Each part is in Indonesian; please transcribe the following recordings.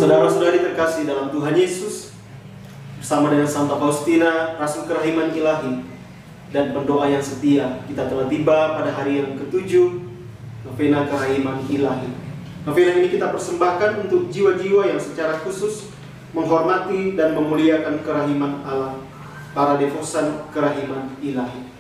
Saudara-saudari terkasih dalam Tuhan Yesus, bersama dengan Santa Faustina, Rasul Kerahiman Ilahi, dan pendoa yang setia, kita telah tiba pada hari yang ke-7, Novena Kerahiman Ilahi. Novena ini kita persembahkan untuk jiwa-jiwa yang secara khusus menghormati dan memuliakan kerahiman Allah, para devosan kerahiman Ilahi.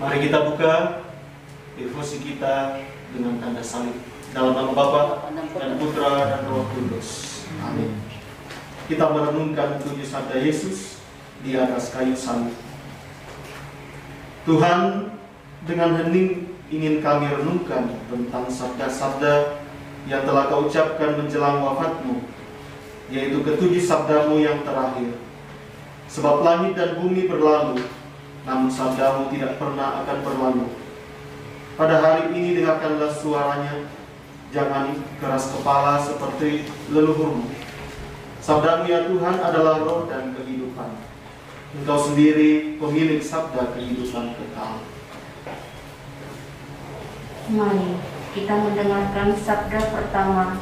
Mari kita buka devosi kita dengan tanda salib. Dalam nama Bapa dan Putra dan Roh Kudus. Amin. Kita merenungkan 7 sabda Yesus di atas kayu salib. Tuhan, dengan hening ingin kami renungkan tentang sabda-sabda yang telah Kau ucapkan menjelang wafatmu, yaitu ke-7 sabdamu yang terakhir. Sebab langit dan bumi berlalu, namun sabdamu tidak pernah akan berlalu. Pada hari ini dengarkanlah suaranya, jangan keras kepala seperti leluhurmu. Sabdamu ya Tuhan adalah roh dan kehidupan. Engkau sendiri pemilik sabda kehidupan kekal. Mari kita mendengarkan sabda pertama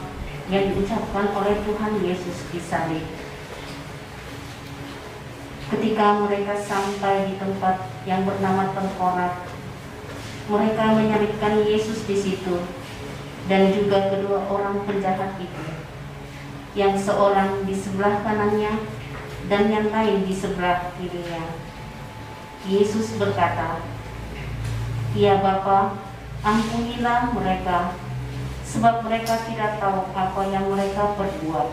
yang diucapkan oleh Tuhan Yesus di salib. Ketika mereka sampai di tempat yang bernama Tengkorak, mereka menyalibkan Yesus di situ, dan juga kedua orang penjahat itu, yang seorang di sebelah kanannya dan yang lain di sebelah kirinya. Yesus berkata, "Ya Bapa, ampunilah mereka, sebab mereka tidak tahu apa yang mereka perbuat."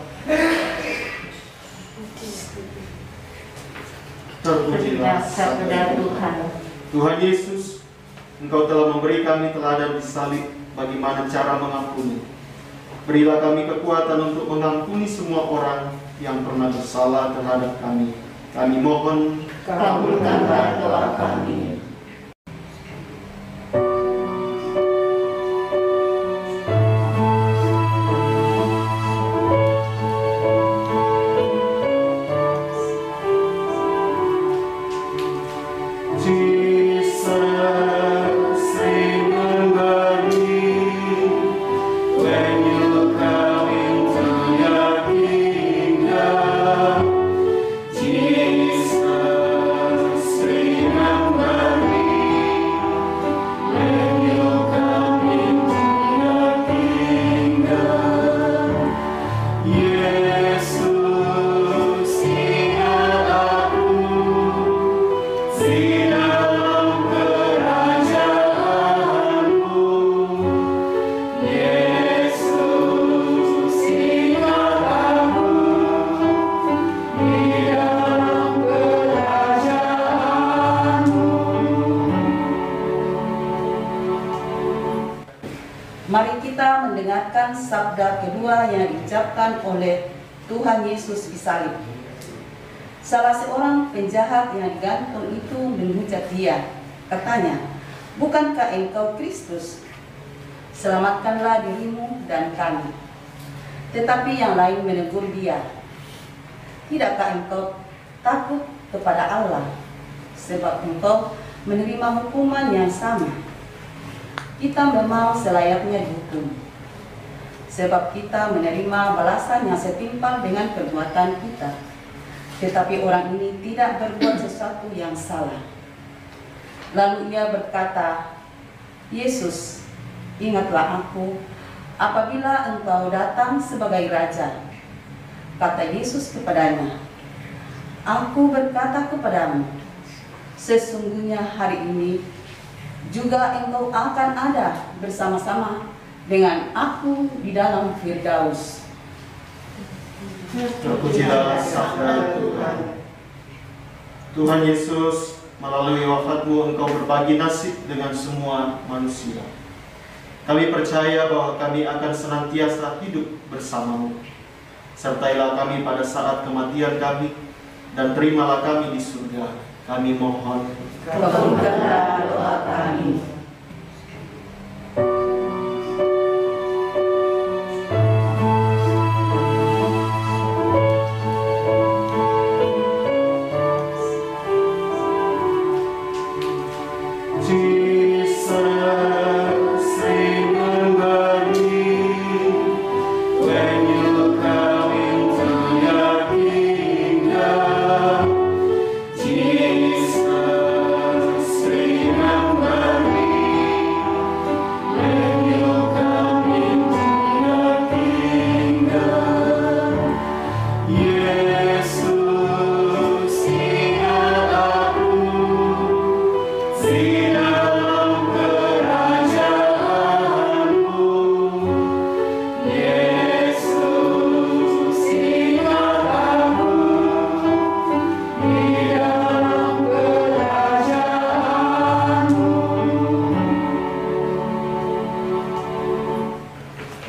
Terpujilah sabda Tuhan. Tuhan Yesus, Engkau telah memberi kami teladan di salib bagaimana cara mengampuni. Berilah kami kekuatan untuk mengampuni semua orang yang pernah bersalah terhadap kami. Kami mohon, kabulkanlah doa kami. Jesus, remember kita mendengarkan sabda kedua yang diucapkan oleh Tuhan Yesus disalib. Salah seorang penjahat yang digantung itu menghujat dia. Katanya, "Bukankah engkau Kristus? Selamatkanlah dirimu dan kami." Tetapi yang lain menegur dia, "Tidakkah engkau takut kepada Allah, sebab engkau menerima hukuman yang sama? Kita memang selayaknya dihukum, sebab kita menerima balasan yang setimpal dengan perbuatan kita. Tetapi orang ini tidak berbuat sesuatu yang salah." Lalu ia berkata, "Yesus, ingatlah aku apabila engkau datang sebagai raja." Kata Yesus kepadanya, "Aku berkata kepadamu, sesungguhnya hari ini juga engkau akan ada bersama-sama dengan aku di dalam Firdaus." Terpujilah sabda Tuhan. Tuhan Yesus, melalui wafatmu engkau berbagi nasib dengan semua manusia. Kami percaya bahwa kami akan senantiasa hidup bersamamu. Sertailah kami pada saat kematian kami, dan terimalah kami di surga. Kami mohon. Kabulkanlah doa kami.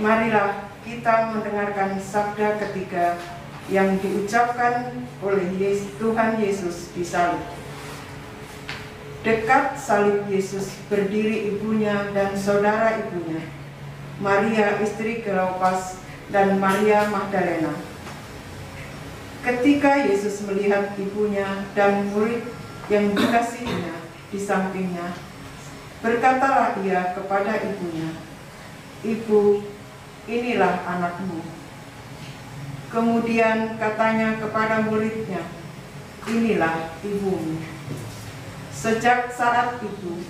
Marilah kita mendengarkan sabda ketiga yang diucapkan oleh Tuhan Yesus di salib. Dekat salib Yesus berdiri ibunya dan saudara ibunya, Maria istri Kleopas dan Maria Magdalena. Ketika Yesus melihat ibunya dan murid yang dikasihinya di sampingnya, berkatalah ia kepada ibunya, "Ibu, inilah anakmu." Kemudian katanya kepada muridnya, "Inilah ibumu." Sejak saat itu,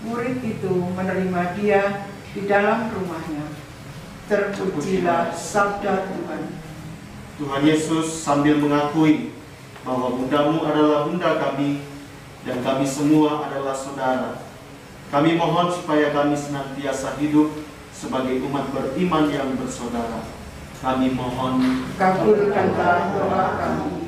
murid itu menerima dia di dalam rumahnya. Terpujilah sabda Tuhan. Tuhan Yesus sambil mengakui bahwa bundamu adalah bunda kami dan kami semua adalah saudara. Kami mohon supaya kami senantiasa hidup sebagai umat beriman yang bersaudara. Kami mohon. Kabulkanlah doa kami.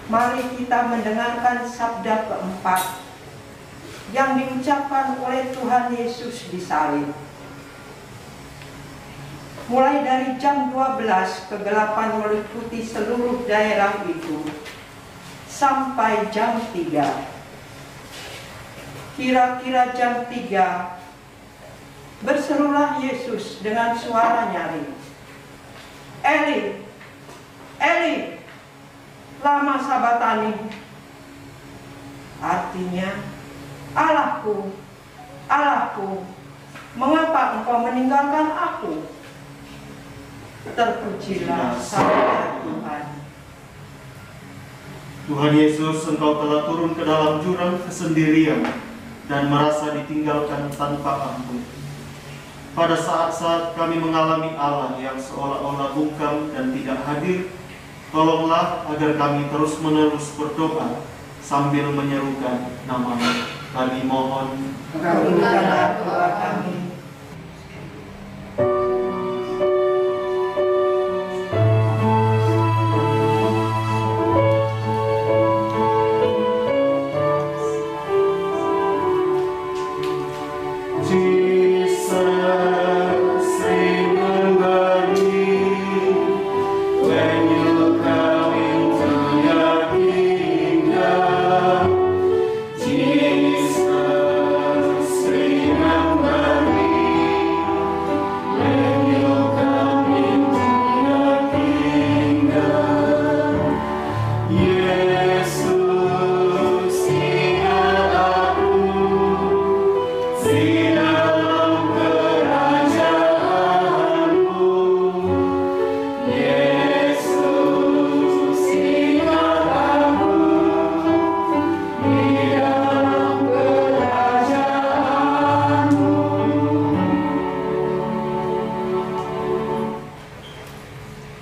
Mari kita mendengarkan sabda keempat yang diucapkan oleh Tuhan Yesus di salib. Mulai dari jam 12 kegelapan meliputi seluruh daerah itu sampai jam 3. kira-kira jam 3, berserulah Yesus dengan suara nyaring, "Eli, Eli, lama sabatani?" Artinya, "Allahku, Allahku, mengapa engkau meninggalkan aku?" Terpujilah sabda Tuhan. Tuhan Yesus, Engkau telah turun ke dalam jurang kesendirian dan merasa ditinggalkan tanpa ampun. Pada saat-saat kami mengalami Allah yang seolah-olah bungkam dan tidak hadir, tolonglah agar kami terus-menerus berdoa sambil menyerukan nama-Mu. Kami mohon, Kabulkanlah doa kami.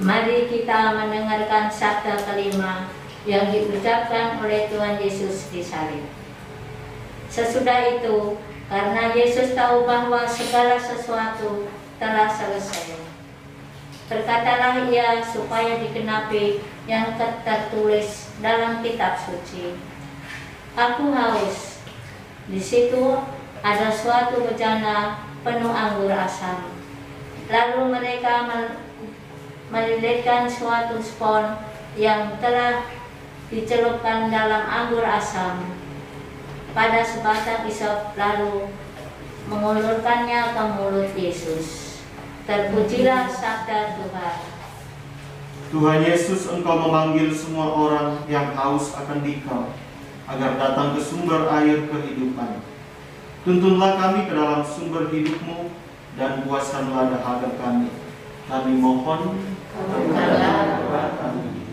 Mari kita mendengarkan sabda kelima yang diucapkan oleh Tuhan Yesus di salib. Sesudah itu, karena Yesus tahu bahwa segala sesuatu telah selesai, berkatalah ia supaya digenapi yang tertulis dalam kitab suci, "Aku haus." Di situ ada suatu bejana penuh anggur asam. Lalu mereka melilitkan suatu spon yang telah dicelupkan dalam anggur asam pada sebatang isop, lalu mengulurkannya ke mulut Yesus. Terpujilah sabda Tuhan. Tuhan Yesus, Engkau memanggil semua orang yang haus akan Dikau agar datang ke sumber air kehidupan. Tuntunlah kami ke dalam sumber hidup-Mu dan puaskanlah dahaga kami. Kami mohon, kabulkanlah doa kami.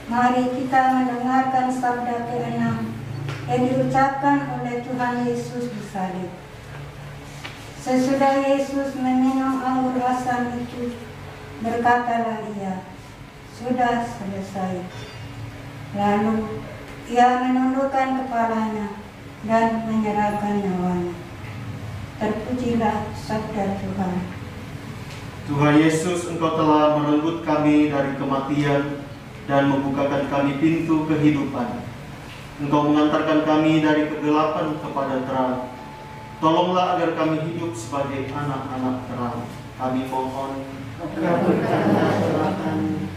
Mari kita mendengarkan sabda ke-6 yang diucapkan oleh Tuhan Yesus di salib. Sesudah Yesus meminum anggur asam itu, berkatalah ia, "Sudah selesai." Lalu ia menundukkan kepalanya dan menyerahkan nyawanya. Terpujilah sabda Tuhan. Tuhan Yesus, Engkau telah merenggut kami dari kematian dan membukakan kami pintu kehidupan. Engkau mengantarkan kami dari kegelapan kepada terang. Tolonglah agar kami hidup sebagai anak-anak terang. Kami mohon, Kabulkanlah doa kami.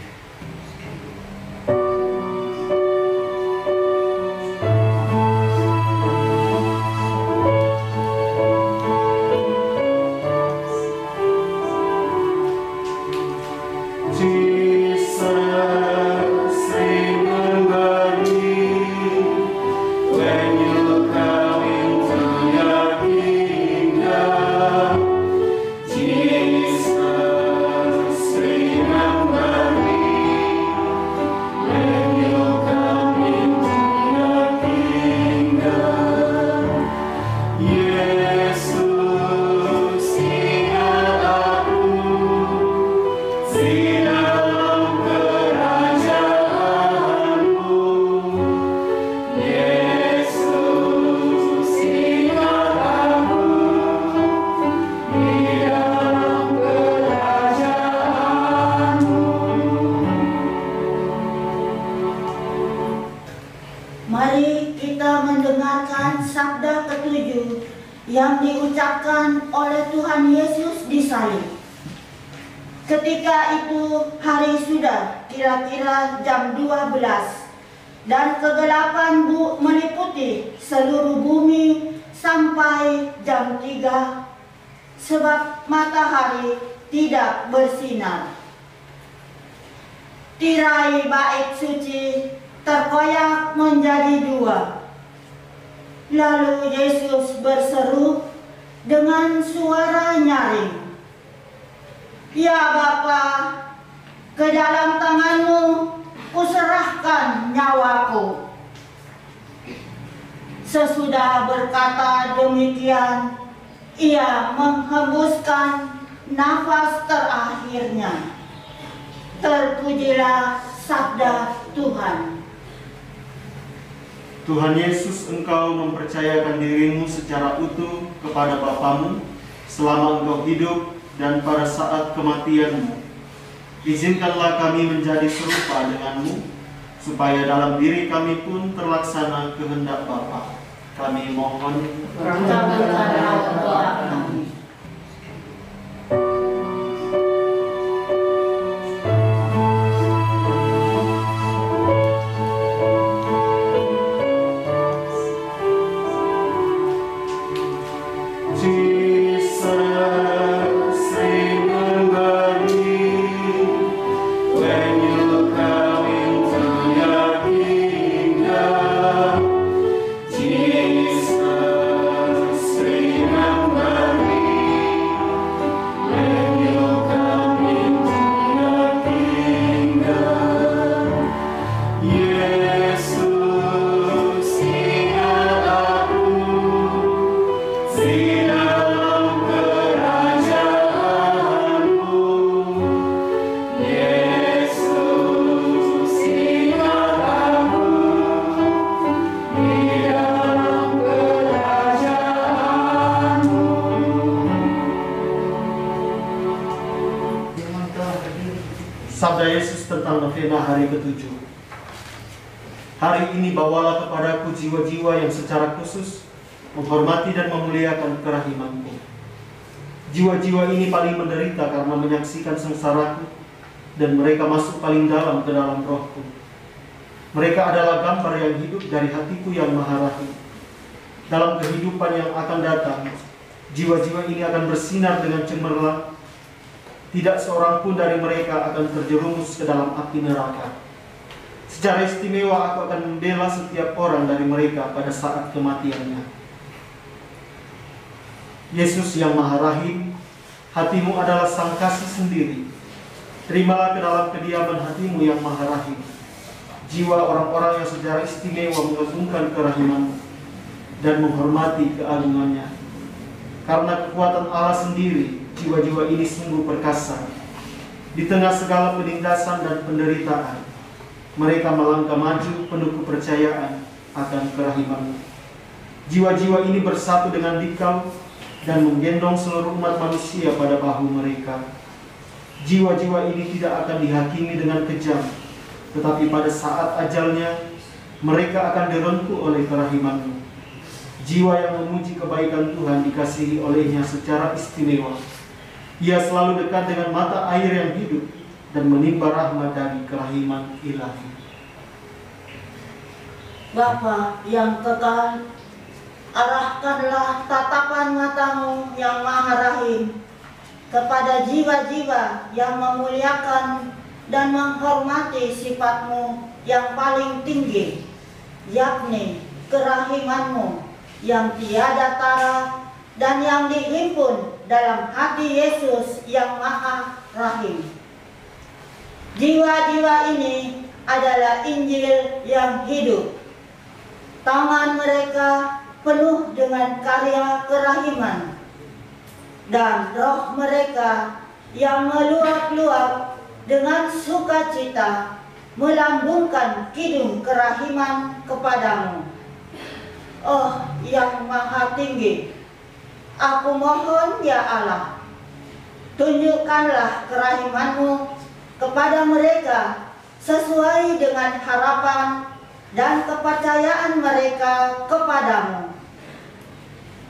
yang diucapkan oleh Tuhan Yesus di salib. Ketika itu hari sudah kira-kira jam 12 dan kegelapan meliputi seluruh bumi sampai jam 3 sebab matahari tidak bersinar. Tirai bait suci terkoyak menjadi 2. Lalu Yesus berseru dengan suara nyaring, "Ya Bapa, ke dalam tangan-Mu kuserahkan nyawaku." Sesudah berkata demikian, Ia menghembuskan nafas terakhirnya. Terpujilah sabda Tuhan. Tuhan Yesus, Engkau mempercayakan dirimu secara utuh kepada Bapamu selama Engkau hidup dan pada saat kematianmu. Izinkanlah kami menjadi serupa denganmu, supaya dalam diri kami pun terlaksana kehendak Bapa. Kami mohon, Kabulkanlah doa kami. Sabda Yesus tentang novena hari ke-7. Hari ini bawalah kepadaku jiwa-jiwa yang secara khusus menghormati dan memuliakan kerahimanku. Jiwa-jiwa ini paling menderita karena menyaksikan sengsaraku, dan mereka masuk paling dalam ke dalam rohku. Mereka adalah gambar yang hidup dari hatiku yang maha rahim. Dalam kehidupan yang akan datang, jiwa-jiwa ini akan bersinar dengan cemerlang. Tidak seorang pun dari mereka akan terjerumus ke dalam api neraka. Secara istimewa aku akan membela setiap orang dari mereka pada saat kematiannya. Yesus yang maha rahim, hatimu adalah sang kasih sendiri. Terimalah ke dalam kediaman hatimu yang maha rahim jiwa orang-orang yang secara istimewa mengagungkan kerahimanmu dan menghormati keagungannya. Karena kekuatan Allah sendiri, jiwa-jiwa ini sungguh perkasa. Di tengah segala penindasan dan penderitaan, mereka melangkah maju penuh kepercayaan akan kerahimanmu. Jiwa-jiwa ini bersatu dengan dikau dan menggendong seluruh umat manusia pada bahu mereka. Jiwa-jiwa ini tidak akan dihakimi dengan kejam, tetapi pada saat ajalnya, mereka akan direngkuh oleh kerahimanmu. Jiwa yang memuji kebaikan Tuhan dikasihi olehnya secara istimewa. Ia selalu dekat dengan mata air yang hidup dan menimba rahmat dari kerahiman ilahi. Bapa yang kekal, arahkanlah tatapan matamu yang maha rahim kepada jiwa-jiwa yang memuliakan dan menghormati sifatmu yang paling tinggi, yakni kerahimanmu yang tiada tara dan yang dihimpun dalam hati Yesus yang maha rahim. Jiwa-jiwa ini adalah Injil yang hidup. Tangan mereka penuh dengan karya kerahiman, dan roh mereka yang meluap-luap dengan sukacita melambungkan kidung kerahiman kepadamu. Oh yang maha tinggi, aku mohon ya Allah, tunjukkanlah kerahimanmu kepada mereka sesuai dengan harapan dan kepercayaan mereka kepadamu.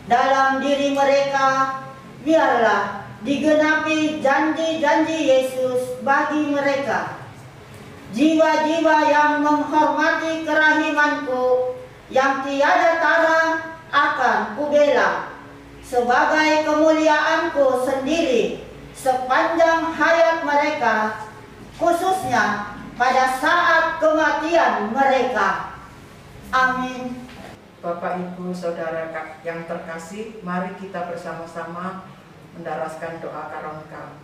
dalam diri mereka. Biarlah digenapi janji-janji Yesus bagi mereka. Jiwa-jiwa yang menghormati kerahimanku yang tiada tara akan kubela sebagai kemuliaanku sendiri sepanjang hayat mereka, khususnya pada saat kematian mereka. Amin. Bapak, Ibu, Saudara yang terkasih, mari kita bersama-sama mendaraskan doa karonka.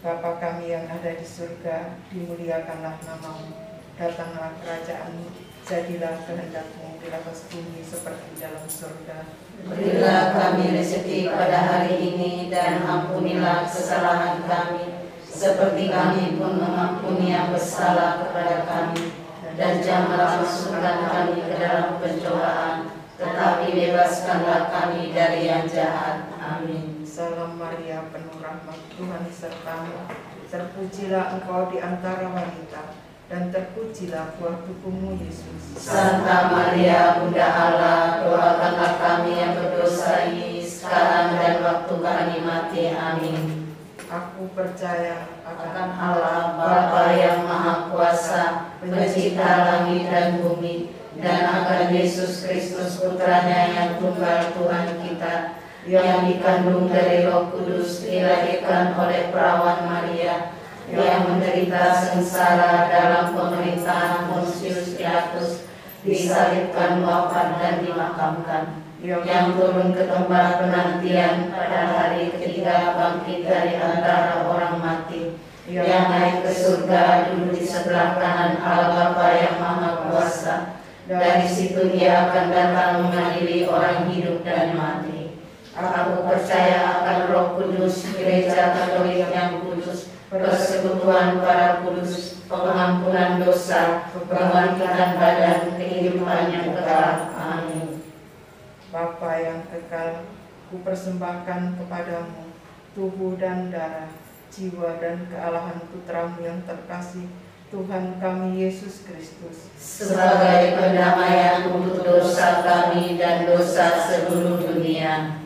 Bapa kami yang ada di surga, dimuliakanlah namamu, datanglah kerajaanmu, jadilah kehendak-mu di atas bumi seperti dalam surga. Berilah kami rezeki pada hari ini dan ampunilah kesalahan kami, seperti kami pun mengampuni yang bersalah kepada kami. Dan janganlah masukkan kami ke dalam pencobaan, tetapi bebaskanlah kami dari yang jahat. Amin. Salam Maria, penuh rahmat, Tuhan sertamu. Terpujilah engkau di antara wanita, dan terpujilah buah tubuhmu Yesus. Santa Maria, Bunda Allah, doakanlah kami yang berdosa ini, sekarang dan waktu kami mati. Amin. Aku percaya Akan Allah, Bapa yang Maha Kuasa, pencipta langit dan bumi, dan akan Yesus Kristus Putranya yang tunggal Tuhan kita, yang dikandung dari Roh Kudus, dilahirkan oleh perawan Maria, yang menderita sengsara dalam pemerintahan Pontius Pilatus, disalibkan, wafat dan dimakamkan, yang turun ke tempat penantian, pada hari ketiga bangkit dari antara orang mati, yang naik ke surga, duduk di sebelah kanan Allah Bapa yang Maha Kuasa. Dari situ Dia akan datang mengadili orang hidup dan mati. Aku percaya akan Roh Kudus, Gereja Katolik yang kudus, persekutuan para kudus, pengampunan dosa, kebangkitan badan, kehidupan yang kekal. Amin. Bapa yang kekal, kupersembahkan kepadamu tubuh dan darah, jiwa dan kealahan Putramu yang terkasih, Tuhan kami Yesus Kristus, sebagai pendamaian untuk dosa kami dan dosa seluruh dunia.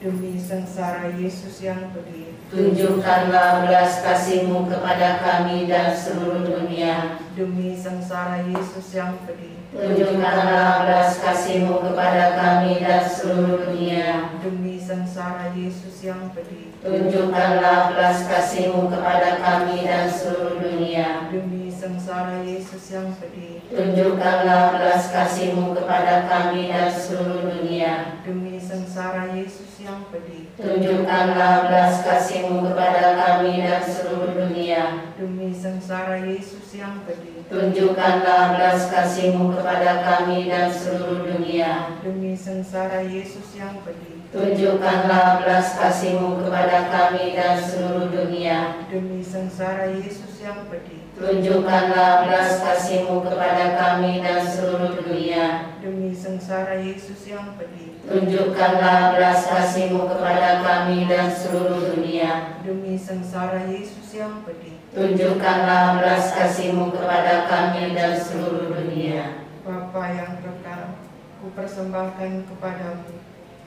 Demi sengsara Yesus yang pedih, tunjukkanlah belas kasih-Mu kepada kami dan seluruh dunia. Demi sengsara Yesus yang pedih, tunjukkanlah belas kasih-Mu kepada kami dan seluruh dunia. Demi sengsara Yesus yang pedih, tunjukkanlah belas kasih-Mu kepada kami dan seluruh dunia. Demi sengsara Yesus yang pedih, tunjukkanlah belas kasih-Mu kepada kami dan seluruh dunia. Demi sengsara Yesus yang pedih, tunjukkanlah belas kasih-Mu kepada kami dan seluruh dunia. Demi sengsara Yesus yang pedih, tunjukkanlah belas kasih-Mu kepada kami dan seluruh dunia. Demi sengsara Yesus yang pedih, tunjukkanlah belas kasih-Mu kepada kami dan seluruh dunia. Demi sengsara Yesus yang pedih, tunjukkanlah belas kasih-Mu kepada kami dan seluruh dunia. Demi sengsara Yesus yang pedih, tunjukkanlah belas kasih-Mu kepada kami dan seluruh dunia. Demi sengsara Yesus yang pedih, tunjukkanlah belas kasih-Mu kepada kami dan seluruh dunia. Bapa yang kekal, kupersembahkan kepadamu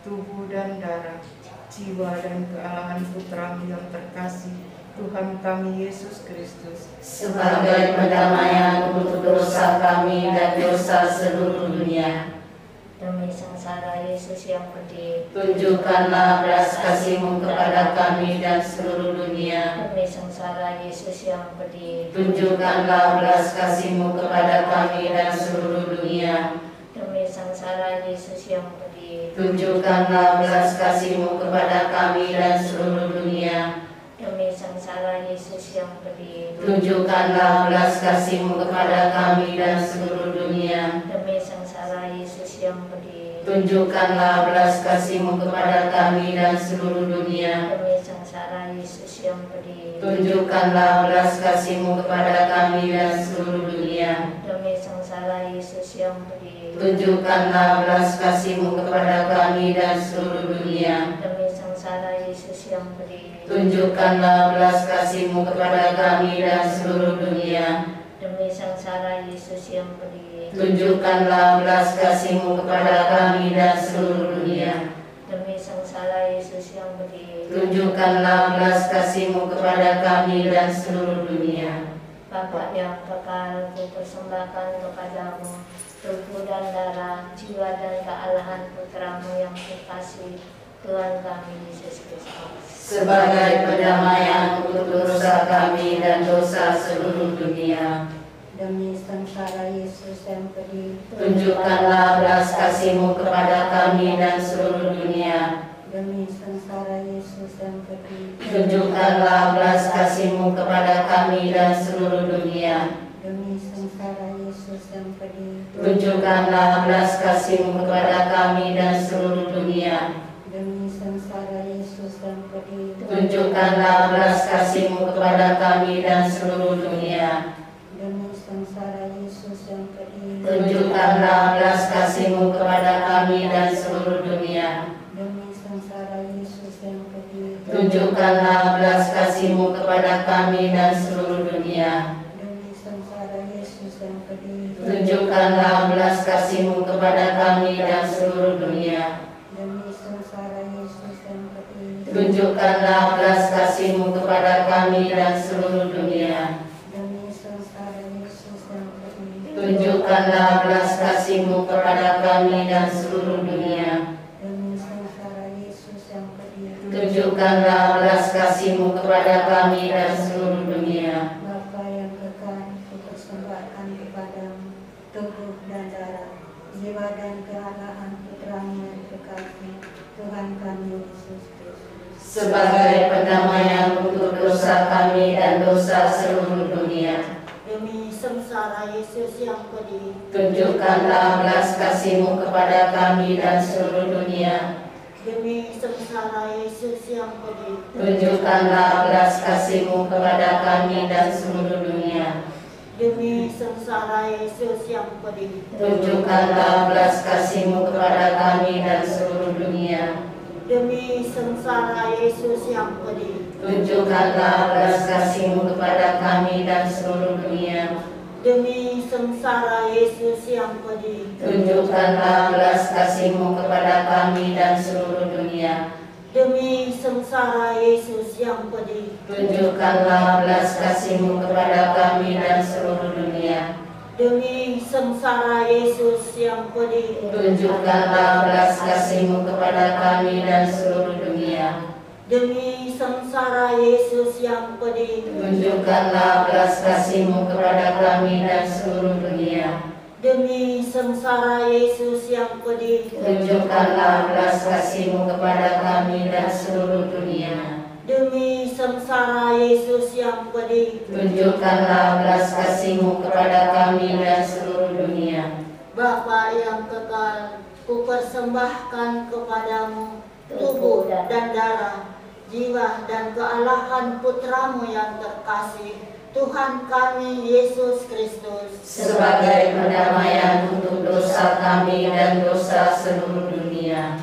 tubuh dan darah, jiwa dan kealahan Putramu yang terkasih, Tuhan kami Yesus Kristus, sebagai pendamaian untuk dosa kami dan dosa seluruh dunia. Demi sengsara Yesus yang pedih, tunjukkanlah belas kasih-Mu kepada kami dan seluruh dunia. demi sengsara Yesus yang pedih, tunjukkanlah belas kasih-Mu kepada kami dan seluruh dunia. demi sengsara Yesus yang pedih, tunjukkanlah belas kasih-Mu kepada kami dan seluruh dunia. demi sengsara Yesus yang pedih, tunjukkanlah belas kasih-Mu kepada kami dan seluruh dunia. demi sengsara Yesus yang pedih, tunjukkanlah belas kasih-Mu kepada kami dan seluruh dunia. demi sengsara Yesus yang pedih, tunjukkanlah belas kasih-Mu kepada kami dan seluruh dunia. demi sengsara Yesus yang pedih, tunjukkanlah belas kasih-Mu kepada kami dan seluruh dunia. demi sengsara Yesus yang pedih, tunjukkanlah belas kasih-Mu kepada kami dan seluruh dunia. demi sengsara Yesus yang pedih. Tunjukkanlah belas kasih-Mu kepada kami dan seluruh dunia. Demi sengsara Yesus yang pedih. Tunjukkanlah belas kasih-Mu kepada kami dan seluruh dunia. Bapa yang kekal, kupersembahkan kepadamu tubuh dan darah, jiwa dan kealahan Putra-Mu yang terkasih, Tuhan kami Yesus Kristus, sebagai pendamaian untuk dosa kami dan dosa seluruh dunia. Demi sengsara Yesus yang pedih, Tunjukkanlah belas kasih-Mu kepada kami dan seluruh dunia. demi sengsara Yesus yang pedih, Tunjukkanlah belas kasih-Mu kepada kami dan seluruh dunia. demi sengsara Yesus yang pedih, Tunjukkanlah belas kasih-Mu kepada kami dan seluruh dunia. demi sengsara Yesus yang pedih, Tunjukkanlah belas kasih-Mu kepada kami dan seluruh dunia. demi sengsara Yesus yang pedih, Tunjukkanlah belas kasih-Mu kepada kami dan seluruh dunia. demi sengsara Yesus yang pedih, Tunjukkanlah belas kasih-Mu kepada kami dan seluruh dunia. demi sengsara Yesus yang pedih, Tunjukkanlah belas kasih-Mu kepada kami dan seluruh dunia. demi sengsara Yesus yang pedih, Tunjukkanlah belas kasih-Mu kepada kami dan seluruh dunia. demi sengsara Yesus yang pedih, Tunjukkanlah belas kasih-Mu kepada kami dan seluruh dunia. demi sengsara Yesus yang pedih, Tunjukkanlah belas kasih-Mu kepada kami dan seluruh dunia. Bapa yang kekal, kupersembahkan kepadamu tubuh dan darah, jiwa dan kealahan Putra-Mu yang terkasih, Tuhan kami Yesus Kristus, Sebagai pendamaian untuk dosa kami dan dosa seluruh dunia. Demi sengsara Yesus yang pedih. Tunjukkanlah belas kasih-Mu kepada kami dan seluruh dunia. Demi sengsara Yesus yang pedih. Tunjukkanlah belas kasih-Mu kepada kami dan seluruh dunia. Demi sengsara Yesus yang pedih. Tunjukkanlah belas kasih-Mu kepada kami dan seluruh dunia. Demi sengsara Yesus yang pedih. Tunjukkanlah belas kasih-Mu kepada kami dan seluruh dunia. Demi sengsara Yesus yang pedih. Tunjukkanlah belas kasih-Mu kepada kami dan seluruh dunia. Demi sengsara Yesus yang pedih. Tunjukkanlah belas kasih-Mu kepada kami dan seluruh dunia. Demi sengsara Yesus yang pedih. Tunjukkanlah belas kasih-Mu kepada kami dan seluruh dunia. Demi sengsara Yesus yang pedih. Tunjukkanlah belas kasih-Mu kepada kami dan seluruh dunia. Demi sengsara Yesus yang pedih. Tunjukkanlah belas kasih-Mu kepada kami dan seluruh dunia. Demi sengsara Yesus yang pedih. Tunjukkanlah belas kasih-Mu kepada kami dan seluruh dunia. Bapa yang kekal, kupersembahkan kepadamu tubuh dan darah, jiwa dan kealahan Putra-Mu yang terkasih, Tuhan kami Yesus Kristus, sebagai pendamaian untuk dosa kami dan dosa seluruh dunia.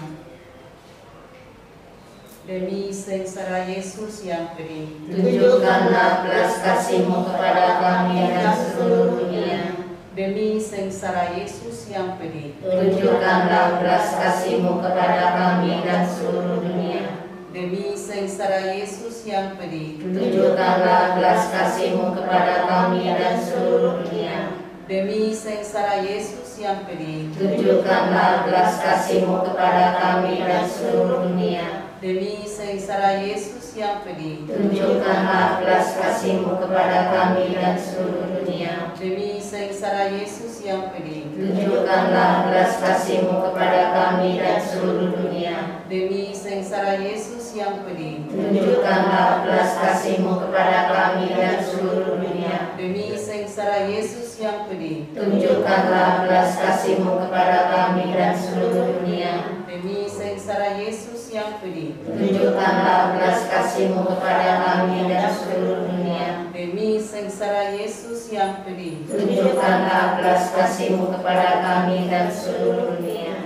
Demi sengsara Yesus yang pedih. Tunjukkanlah belas kasih-Mu kepada kami dan seluruh dunia. Demi sengsara Yesus yang pedih. Tunjukkanlah belas kasih-Mu kepada kami dan seluruh dunia. Demi sengsara Yesus yang pedih. Tunjukkanlah belas kasih-Mu kepada kami dan seluruh dunia. Demi sengsara Yesus yang pedih. Tunjukkanlah belas kasih-Mu kepada kami dan seluruh dunia. Demi sengsara Yesus yang pedih. Tunjukkanlah belas kasih-Mu kepada kami dan seluruh dunia. Demi sengsara Yesus yang pedih. Tunjukkanlah belas kasih-Mu kepada kami dan seluruh dunia. Demi sengsara Yesus yang pedih. Tunjukkanlah belas kasih-Mu kepada kami dan seluruh dunia. Demi sengsara Yesus yang pedih. Tunjukkanlah belas kasih-Mu kepada kami dan seluruh dunia. Demi sengsara Yesus yang pedih. Tunjukkanlah belas kasih-Mu kepada kami dan seluruh dunia. Demi sengsara Yesus yang pedih. Tunjukkanlah belas kasih-Mu kepada kami dan seluruh dunia.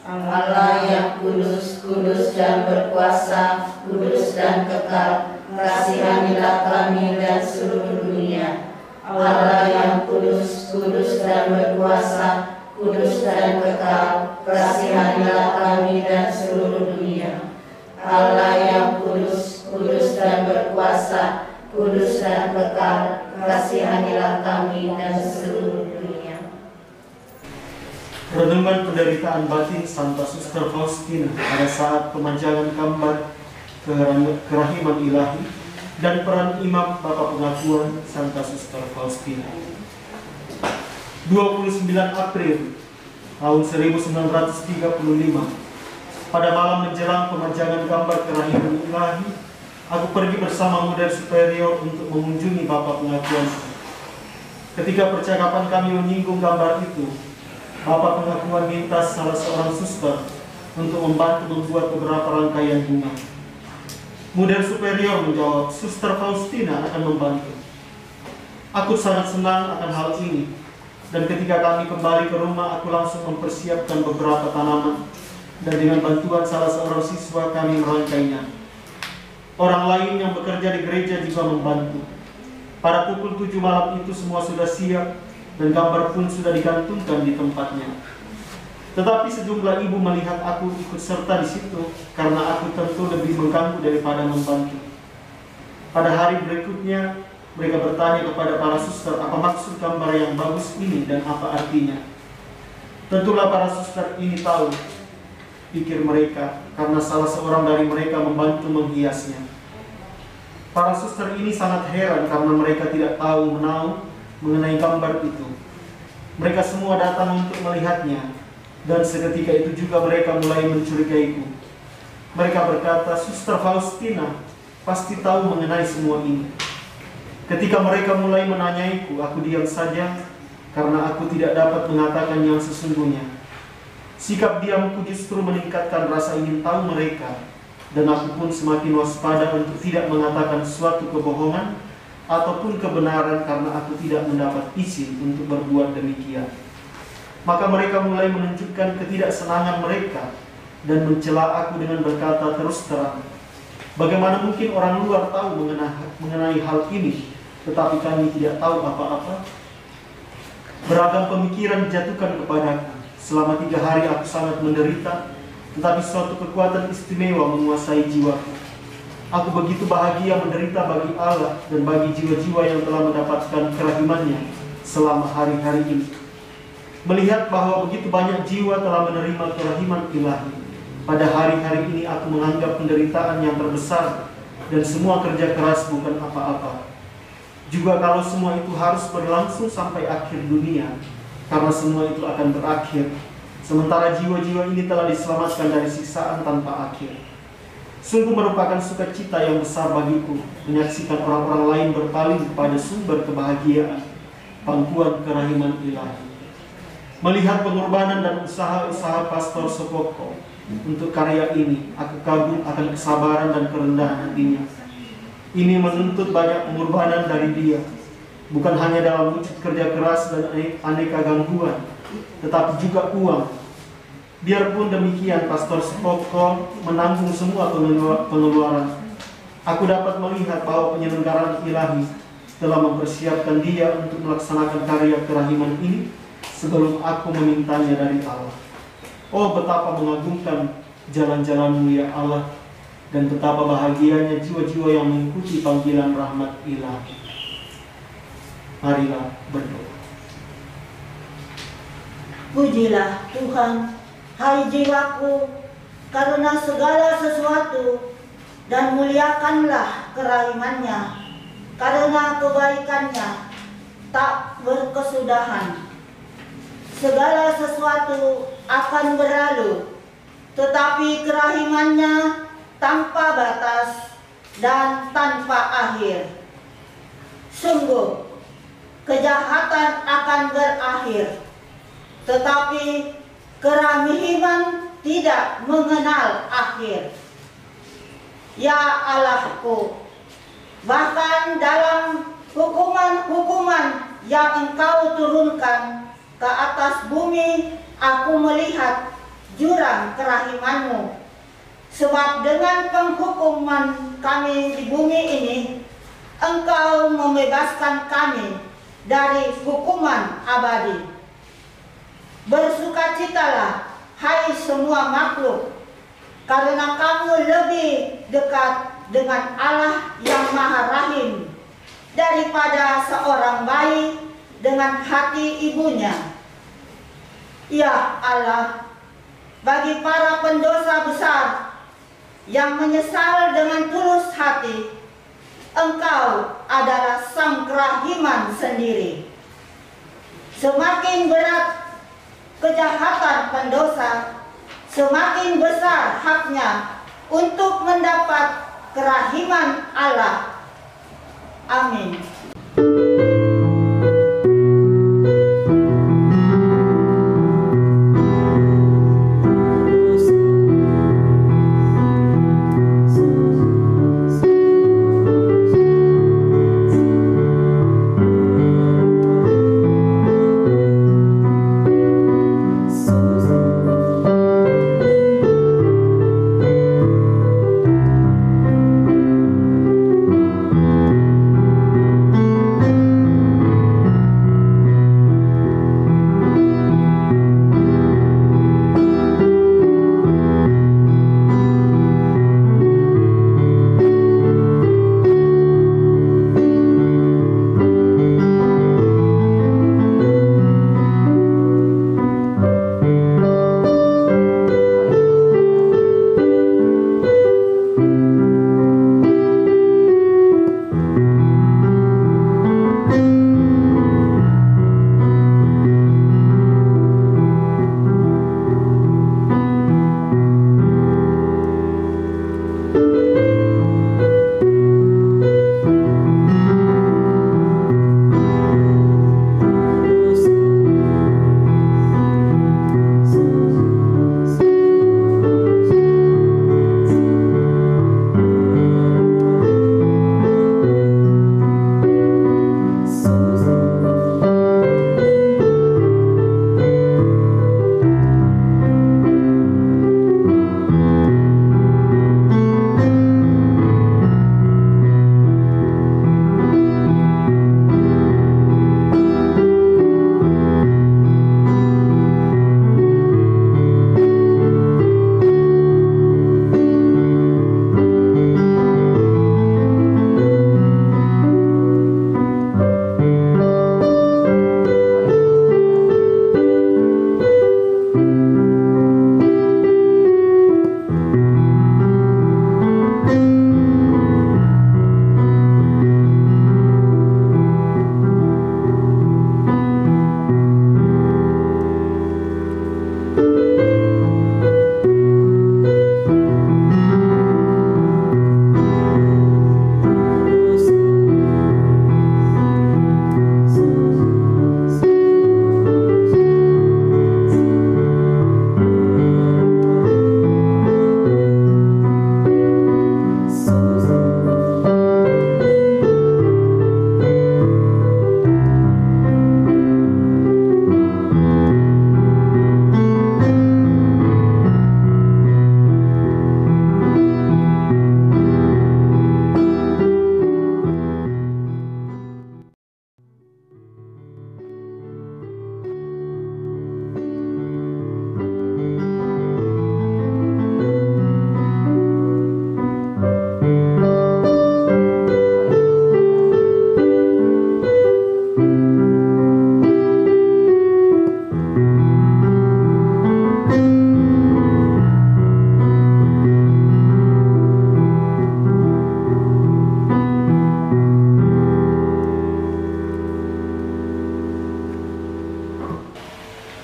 Allah yang kudus, kudus dan berkuasa, kudus dan kekal, kasihanilah kami dan seluruh dunia. Allah yang kudus, kudus dan berkuasa, kudus dan kekal, kasihanilah kami dan seluruh dunia. Allah yang kudus, kudus dan berkuasa, kudus dan kekal, kasihanilah kami dan seluruh dunia. Renungan penderitaan batin Santa Suster Faustina pada saat pemanjangan gambar kerahiman ilahi dan peran imam Bapak Pengakuan Santa Suster Faustina. 29 April tahun 1935, pada malam menjelang pemanjangan gambar kerahiman ilahi, aku pergi bersama Moder Superior untuk mengunjungi Bapak Pengakuan. Ketika percakapan kami menyinggung gambar itu, Bapak Pengakuan minta salah seorang suster untuk membantu membuat beberapa rangkaian bunga. Moder Superior menjawab, Suster Faustina akan membantu. Aku sangat senang akan hal ini, dan ketika kami kembali ke rumah, aku langsung mempersiapkan beberapa tanaman, dan dengan bantuan salah seorang siswa kami merangkainya. Orang lain yang bekerja di gereja juga membantu. Pada pukul 7 malam itu semua sudah siap, dan gambar pun sudah digantungkan di tempatnya. Tetapi sejumlah ibu melihat aku ikut serta di situ karena aku tentu lebih mengganggu daripada membantu. Pada hari berikutnya, mereka bertanya kepada para suster apa maksud gambar yang bagus ini dan apa artinya. Tentulah para suster ini tahu, pikir mereka, karena salah seorang dari mereka membantu menghiasnya. Para suster ini sangat heran karena mereka tidak tahu menahu mengenai gambar itu. Mereka semua datang untuk melihatnya, dan seketika itu juga mereka mulai mencurigaiku. Mereka berkata, Suster Faustina pasti tahu mengenai semua ini. Ketika mereka mulai menanyaiku, aku diam saja karena aku tidak dapat mengatakan yang sesungguhnya. Sikap diamku justru meningkatkan rasa ingin tahu mereka, dan aku pun semakin waspada untuk tidak mengatakan suatu kebohongan ataupun kebenaran karena aku tidak mendapat izin untuk berbuat demikian. Maka mereka mulai menunjukkan ketidaksenangan mereka dan mencela aku dengan berkata terus terang, bagaimana mungkin orang luar tahu mengenai hal ini, tetapi kami tidak tahu apa-apa? Beragam pemikiran dijatuhkan kepadaku. Selama 3 hari aku sangat menderita, tetapi suatu kekuatan istimewa menguasai jiwaku. Aku begitu bahagia menderita bagi Allah dan bagi jiwa-jiwa yang telah mendapatkan kerahimannya selama hari-hari ini. Melihat bahwa begitu banyak jiwa telah menerima kerahiman ilahi, pada hari-hari ini aku menganggap penderitaan yang terbesar dan semua kerja keras bukan apa-apa. Juga kalau semua itu harus berlangsung sampai akhir dunia, karena semua itu akan berakhir, sementara jiwa-jiwa ini telah diselamatkan dari siksaan tanpa akhir. Sungguh merupakan sukacita yang besar bagiku menyaksikan orang-orang lain berpaling kepada sumber kebahagiaan, pangkuan kerahiman ilahi. Melihat pengorbanan dan usaha-usaha Pastor Sopoko untuk karya ini, aku kagum akan kesabaran dan kerendahan hatinya. Ini menuntut banyak pengorbanan dari dia, bukan hanya dalam wujud kerja keras dan aneka gangguan, tetapi juga uang. Biarpun demikian, Pastor Sopoko menanggung semua pengeluaran. Aku dapat melihat bahwa penyelenggaraan ilahi telah mempersiapkan dia untuk melaksanakan karya kerahiman ini sebelum aku memintanya dari Allah. Oh, betapa mengagumkan jalan-jalan-Mu ya Allah, dan betapa bahagianya jiwa-jiwa yang mengikuti panggilan rahmat ilahi. Marilah berdoa. Pujilah Tuhan, hai jiwaku, karena segala sesuatu, dan muliakanlah kerahimannya, karena kebaikannya tak berkesudahan. Segala sesuatu akan berlalu, tetapi kerahimannya tanpa batas dan tanpa akhir. Sungguh, kejahatan akan berakhir, tetapi kerahiman tidak mengenal akhir. Ya Allahku, bahkan dalam hukuman-hukuman yang Engkau turunkan ke atas bumi, aku melihat jurang kerahiman-Mu. Sebab dengan penghukuman kami di bumi ini, Engkau membebaskan kami dari hukuman abadi. Bersukacitalah, hai semua makhluk, karena kamu lebih dekat dengan Allah yang Maha Rahim daripada seorang bayi dengan hati ibunya. Ya Allah, bagi para pendosa besar yang menyesal dengan tulus hati, Engkau adalah sang kerahiman sendiri. Semakin berat kejahatan pendosa, semakin besar haknya untuk mendapat kerahiman Allah. Amin.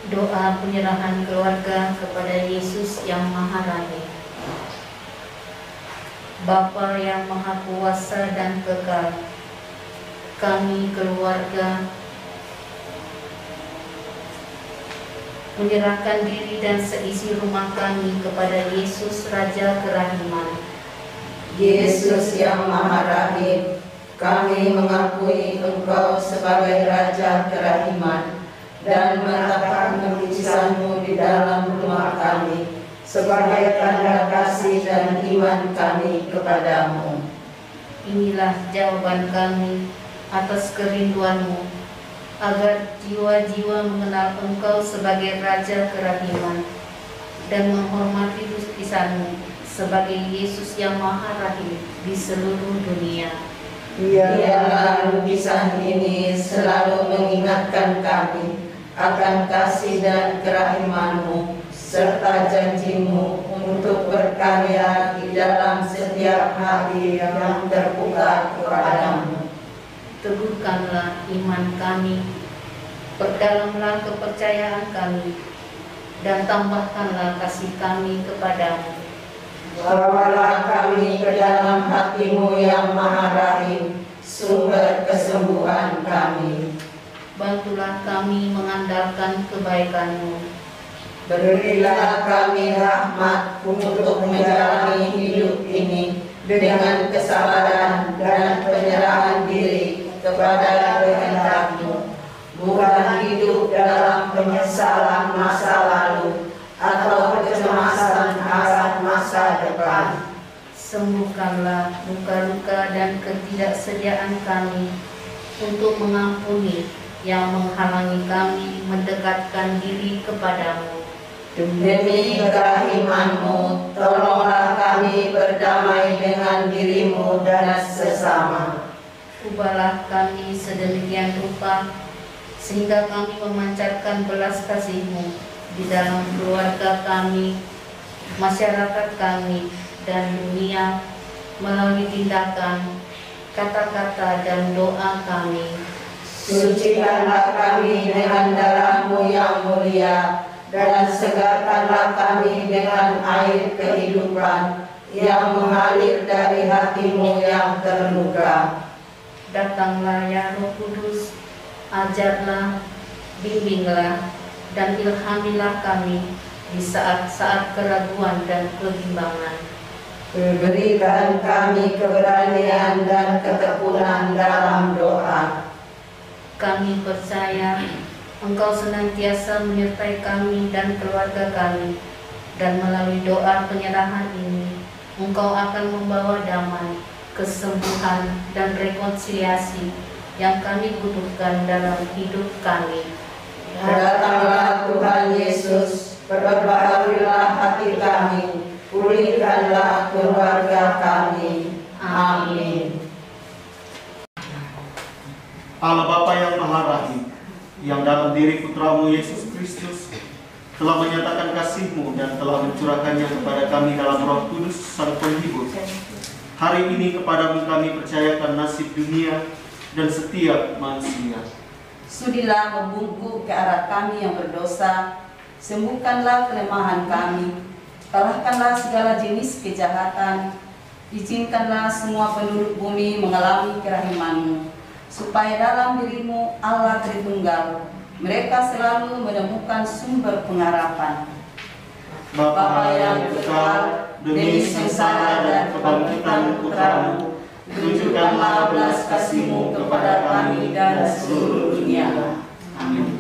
Doa penyerahan keluarga kepada Yesus yang Maha Rahim. Bapa yang Maha Kuasa dan Kekal, kami keluarga menyerahkan diri dan seisi rumah kami kepada Yesus Raja Kerahiman. Yesus yang Maha Rahim, kami mengakui Engkau sebagai Raja Kerahiman dan menetapkan lukisan-Mu di dalam rumah kami sebagai tanda kasih dan iman kami kepadamu. Inilah jawaban kami atas kerinduan-Mu agar jiwa-jiwa mengenal Engkau sebagai Raja Kerahiman dan menghormati lukisanmu sebagai Yesus yang Maha Rahim di seluruh dunia. Biarlah lukisan ini selalu mengingatkan kami akan kasih dan kerahiman-Mu serta janji-Mu untuk berkarya di dalam setiap hari yang terbuka kepadamu. Teguhkanlah iman kami, perdalamlah kepercayaan kami, dan tambahkanlah kasih kami kepadamu. Bawalah kami ke dalam hati-Mu yang Maha Rahim, sumber kesembuhan kami. Bantulah kami mengandalkan kebaikan-Mu. Berilah kami rahmat untuk menjalani hidup ini dengan kesabaran dan penyerahan diri kepada kehendak-Mu, bukan hidup dalam penyesalan masa lalu atau kecemasan arah masa depan. Sembuhkanlah luka-luka dan ketidaksediaan kami untuk mengampuni yang menghalangi kami mendekatkan diri kepadamu. Demi kerahiman-Mu, tolonglah kami berdamai dengan diri-Mu dan sesama. Ubahlah kami sedemikian rupa sehingga kami memancarkan belas kasih-Mu di dalam keluarga kami, masyarakat kami, dan dunia melalui tindakan, kata-kata, dan doa kami. Sucikanlah kami dengan darah-Mu yang mulia, dan segarkanlah kami dengan air kehidupan yang mengalir dari hati-Mu yang terluka. Datanglah ya Roh Kudus, ajarlah, bimbinglah, dan ilhamilah kami di saat-saat keraguan dan kebimbangan. Berikan kami keberanian dan ketekunan dalam doa. Kami percaya Engkau senantiasa menyertai kami dan keluarga kami, dan melalui doa penyerahan ini Engkau akan membawa damai, kesembuhan, dan rekonsiliasi yang kami butuhkan dalam hidup kami. Datanglah Tuhan Yesus, perbaharilah hati kami, pulihkanlah keluarga kami. Amin. Allah Bapa yang Maha Rahim, yang dalam diri Putra-Mu Yesus Kristus telah menyatakan kasih-Mu dan telah mencurahkannya kepada kami dalam Roh Kudus Sang Penghibur. Hari ini kepadamu kami percayakan nasib dunia dan setiap manusia. Sudilah membungkuk ke arah kami yang berdosa, sembuhkanlah kelemahan kami, kalahkanlah segala jenis kejahatan, izinkanlah semua penduduk bumi mengalami kerahiman-Mu, supaya dalam diri-Mu Allah Tritunggal, mereka selalu menemukan sumber pengharapan. Bapa yang kekal, demi sengsara dan kebangkitan Putra-Mu, tunjukkanlah belas kasih-Mu kepada kami dan seluruh dunia. Amin.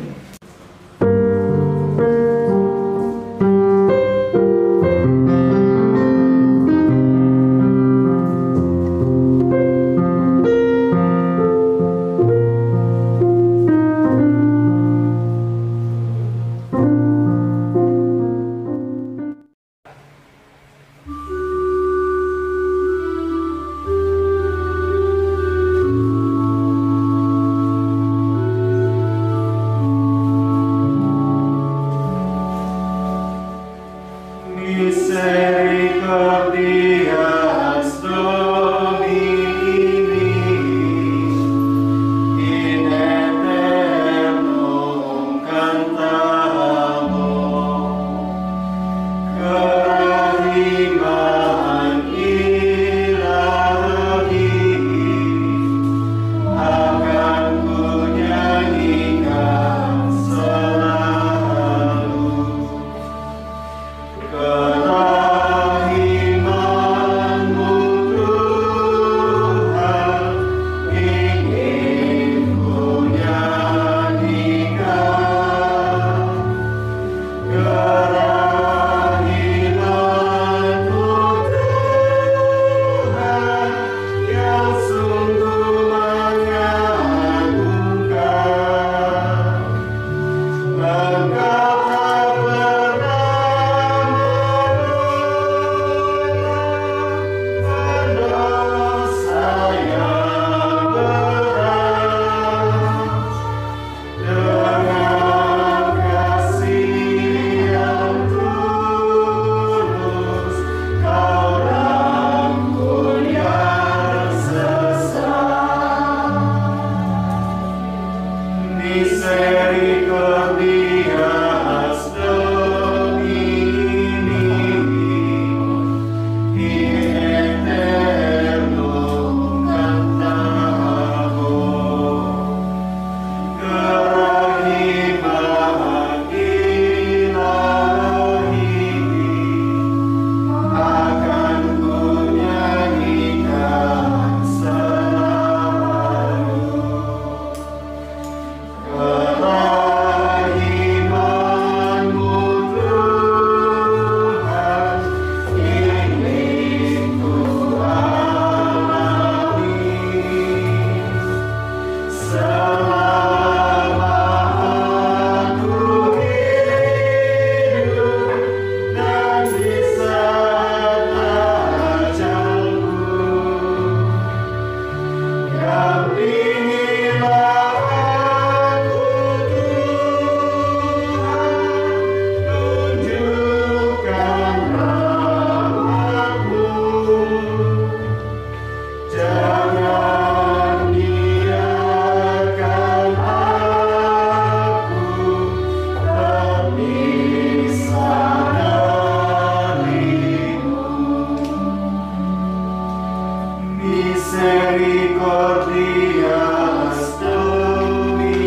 Misericordias Domini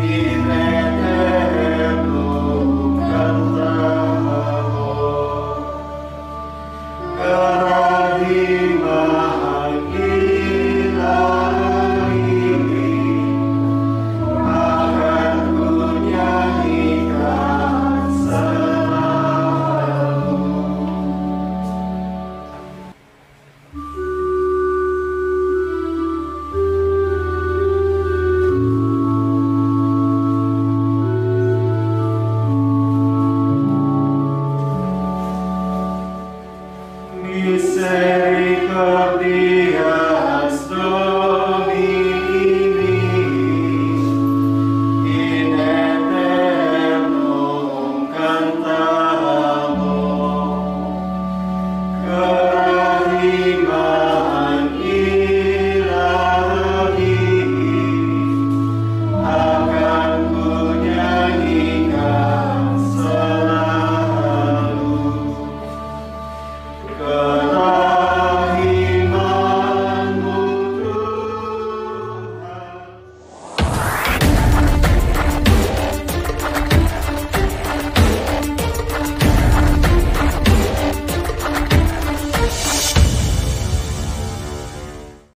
in aeternum cantator, keradimahan ilahi akan ku nyanyikan selalu. Misericors